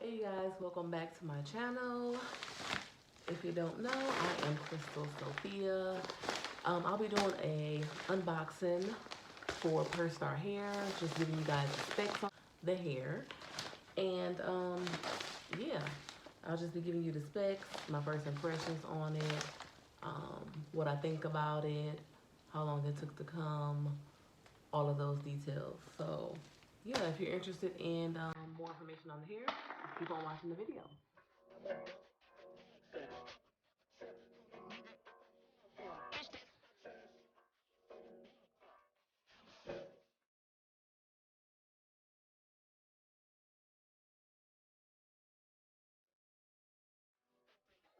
Hey you guys, welcome back to my channel. If you don't know, I am Crystal Sophia. I'll be doing a unboxing for Perstar hair, just giving you guys the specs on the hair. And yeah, I'll just be giving you the specs, my first impressions on it, what I think about it, how long it took to come, all of those details. So yeah, if you're interested in more information on the hair, keep on watching the video.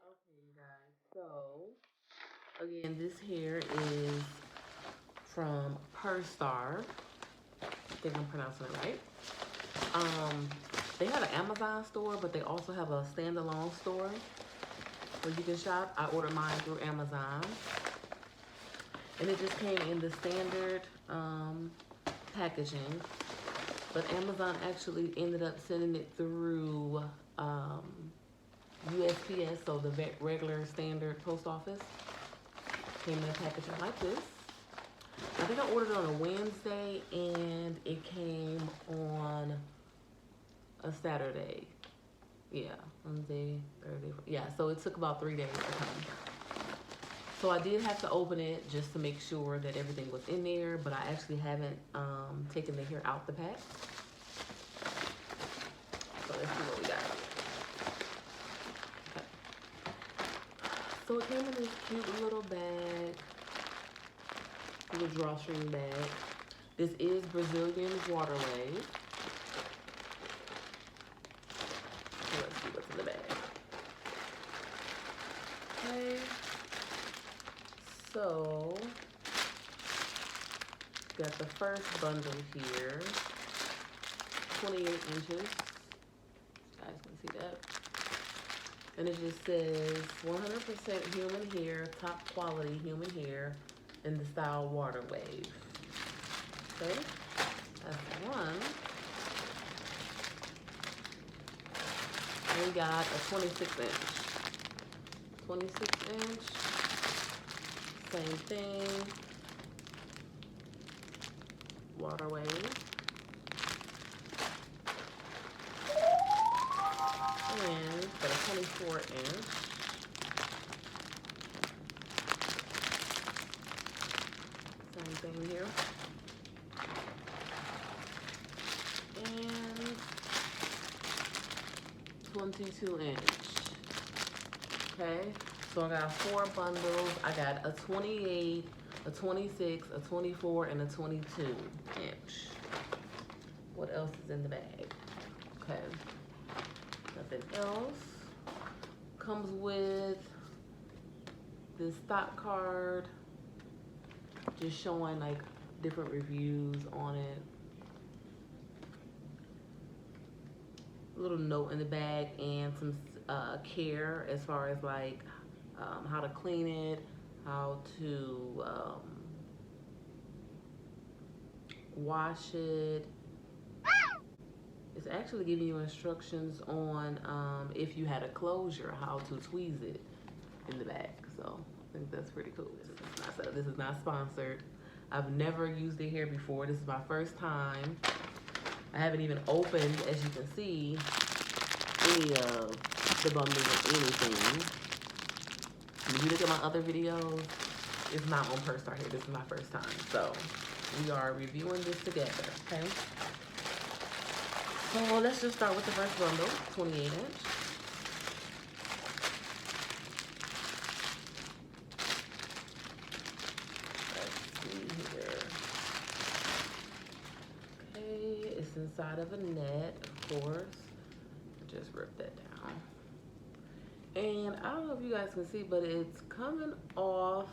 Okay, you guys. So again, this hair is from Perstar. I think I'm pronouncing it right. Um, they have an Amazon store, but they also have a standalone store where you can shop. I ordered mine through Amazon, and it just came in the standard packaging. But Amazon actually ended up sending it through USPS, so the regular standard post office. Came in a packaging like this. I think I ordered it on a Wednesday and it came on a Saturday. Yeah, Wednesday, Thursday. Yeah, so it took about 3 days to come. So I did have to open it just to make sure that everything was in there, but I actually haven't taken the hair out the pack. So let's see what we got. Okay. So it came in this cute little bag, little drawstring bag. This is Brazilian waterway. So let's see what's in the bag. Okay. So got the first bundle here. 28 inches. You guys can see that. And it just says 100% human hair, top quality human hair in the style water wave. Okay, that's one. And we got a 26 inch. 26 inch, same thing, water wave. And got a 24 inch. Same thing here. And 22 inch. Okay, so I got 4 bundles. I got a 28, a 26, a 24, and a 22 inch. What else is in the bag? Okay, nothing else. Comes with this stock card, just showing like different reviews on it. A little note in the bag and some care as far as like how to clean it, how to wash it. It's actually giving you instructions on if you had a closure, how to tweeze it in the back. So I think that's pretty cool. This is not sponsored. I've never used it here before. This is my first time. I haven't even opened, as you can see, any of the bundles or anything. If you look at my other videos, it's not on Perstar here. This is my first time. So we are reviewing this together, okay? So let's just start with the first bundle, 28 inch. Let's see here. Okay, it's inside of a net, of course. Just rip that down. And I don't know if you guys can see, but it's coming off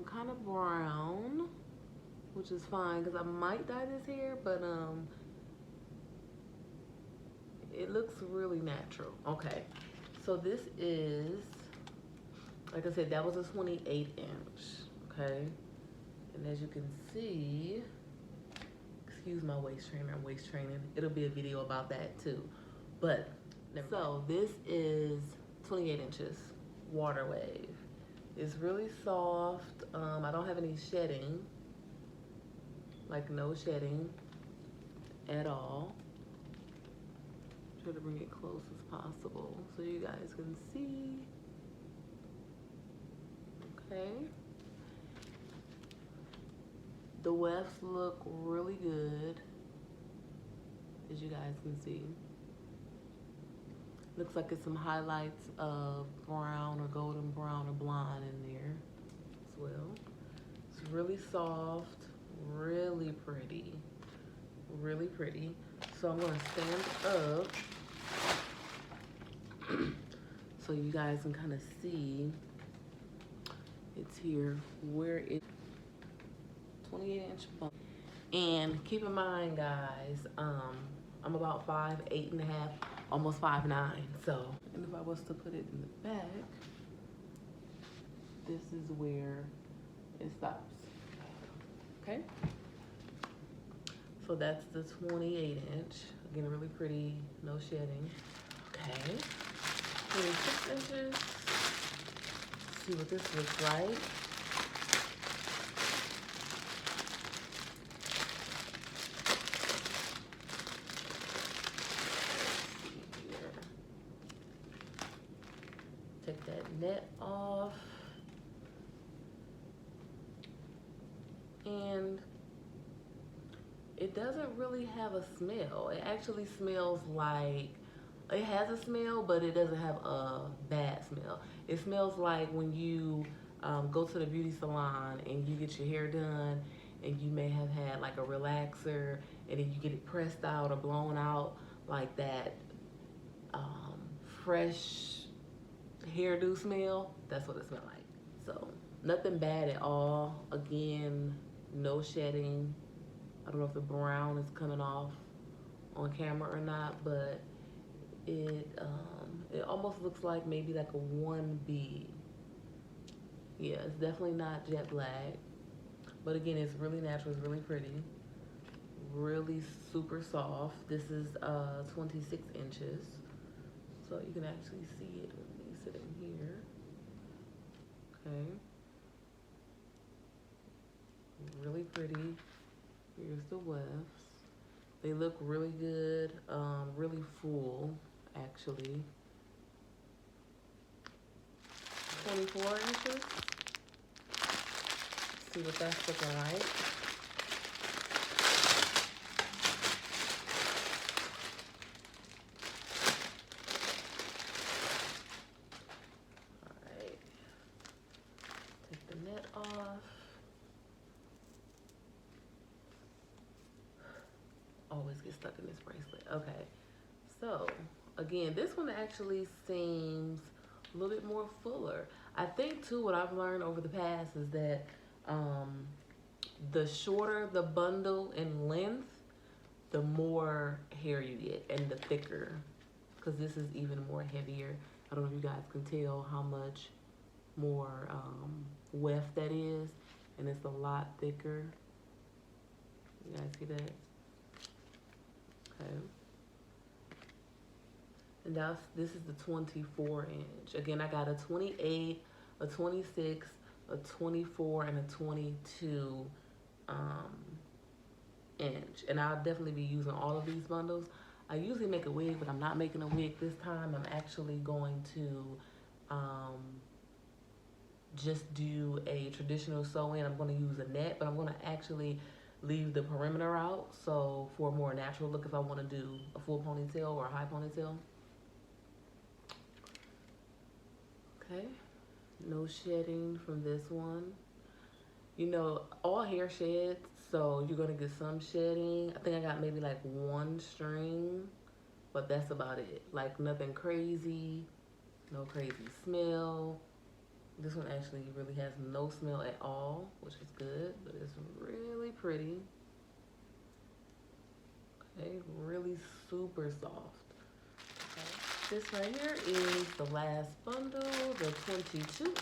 kind of brown, which is fine because I might dye this hair, but it looks really natural. Okay, so this is, like I said, that was a 28 inch, okay? And as you can see excuse my waist trainer, I'm waist training. It'll be a video about that too. But, so this is 28 inches, Water Wave. It's really soft. I don't have any shedding, like no shedding at all. Try to bring it close as possible so you guys can see. Okay. The wefts look really good, as you guys can see. Looks like it's some highlights of brown or golden brown or blonde in there as well. It's really soft, really pretty, really pretty. So I'm gonna stand up so you guys can kind of see it's here where it 28-inch bump. And keep in mind, guys, I'm about 5'8.5", almost 5'9". So, and if I was to put it in the back, this is where it stops. Okay. So that's the 28-inch. Again, really pretty, no shedding. Okay. 26 inches. Let's see what this looks like. Take that net off. And it doesn't really have a smell. It actually smells like, it has a smell, but it doesn't have a bad smell. It smells like when you go to the beauty salon and you get your hair done and you may have had like a relaxer and then you get it pressed out or blown out, like that fresh hairdo smell. That's what it smells like. So nothing bad at all. Again, no shedding. I don't know if the brown is coming off on camera or not, but it almost looks like maybe like a 1B. Yeah, it's definitely not jet black, but again, it's really natural. It's really pretty, really super soft. This is 26 inches, so you can actually see it with me sitting here. Okay, really pretty. Here's the wefts. They look really good, really full, actually. 24 inches. See what that's looking like. All right. Take the net off. Always get stuck in this bracelet. Okay. So, again, this one actually seems a little bit more fuller. I think too, what I've learned over the past is that the shorter the bundle in length, the more hair you get and the thicker, because this is even more heavier. I don't know if you guys can tell how much more weft that is, and it's a lot thicker. You guys see that? Okay. And this is the 24 inch. Again, I got a 28, a 26, a 24, and a 22 inch. And I'll definitely be using all of these bundles. I usually make a wig, but I'm not making a wig this time. I'm actually going to just do a traditional sew-in. I'm going to use a net, but I'm going to actually leave the perimeter out. So for a more natural look, if I want to do a full ponytail or a high ponytail. Okay, no shedding from this one. You know, all hair sheds, so you're gonna get some shedding. I think I got maybe like one string, but that's about it. Like nothing crazy, no crazy smell. This one actually really has no smell at all, which is good, but it's really pretty. Okay, really super soft. Okay. This right here is the last bundle, the 22 inch.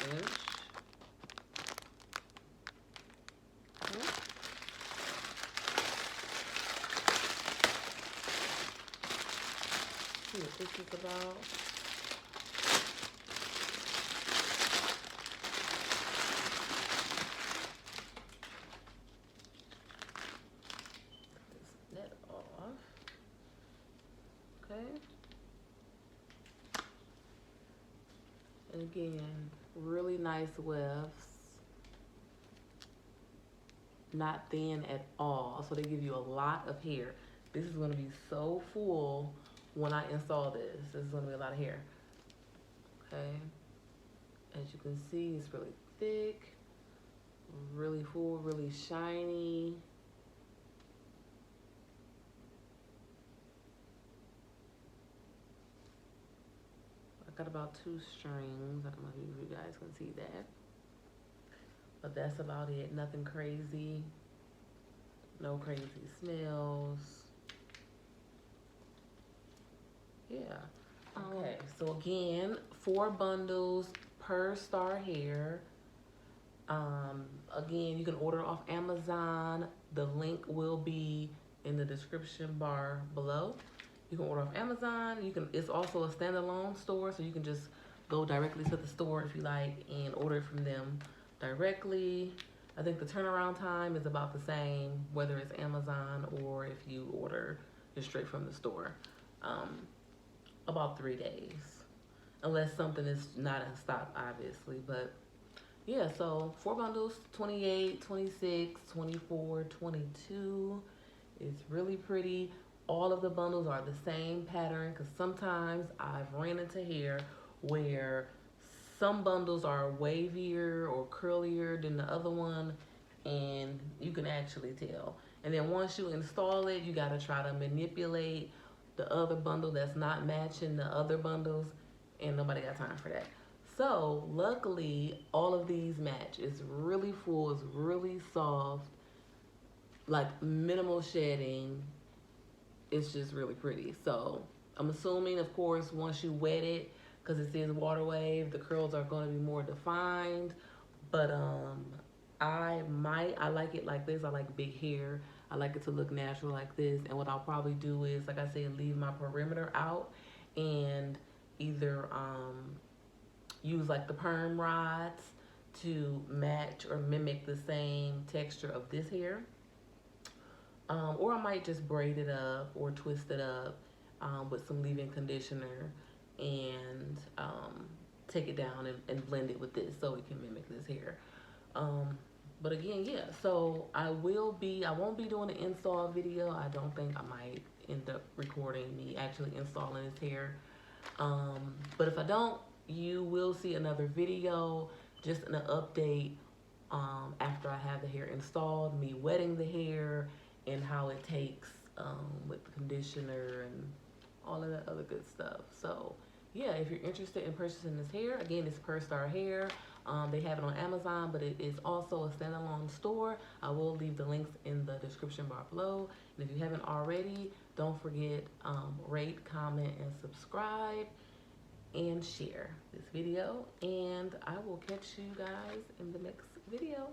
Okay. see what this is about. This net off. Okay. And again, really nice wefts. Not thin at all. So they give you a lot of hair. This is going to be so full when I install this. This is going to be a lot of hair. Okay. As you can see, it's really thick, really full, really shiny. I got about 2 strings. I don't know if you guys can see that. But that's about it. Nothing crazy. No crazy smells. Yeah. Okay, so again, 4 bundles Perstar hair. Again, you can order off Amazon. The link will be in the description bar below. You can order off Amazon. It's also a standalone store, so you can just go directly to the store if you like and order it from them directly. I think the turnaround time is about the same, whether it's Amazon or if you order it straight from the store. About 3 days, unless something is not in stock, obviously. But yeah, so 4 bundles, 28, 26, 24, 22. It's really pretty. All of the bundles are the same pattern, because sometimes I've ran into hair where some bundles are wavier or curlier than the other one, and you can actually tell. And then once you install it, you got to try to manipulate the other bundle that's not matching the other bundles, and nobody got time for that. So luckily, all of these match. It's really full, it's really soft, like minimal shedding. It's just really pretty. So I'm assuming, of course, once you wet it, because it says water wave, the curls are going to be more defined. But I like it like this. I like big hair. I like it to look natural like this. And what I'll probably do is, like I said, leave my perimeter out and either use like the perm rods to match or mimic the same texture of this hair. Or I might just braid it up or twist it up with some leave-in conditioner and take it down and blend it with this so it can mimic this hair. But again, yeah, so I won't be doing an install video. I don't think I might end up recording me actually installing this hair. But if I don't, you will see another video, just an update after I have the hair installed, me wetting the hair and how it takes with the conditioner and all of that other good stuff. So yeah, if you're interested in purchasing this hair, again, it's Perstar hair. They have it on Amazon, but it is also a standalone store. I will leave the links in the description bar below. And if you haven't already, don't forget, rate, comment, and subscribe, and share this video. And I will catch you guys in the next video.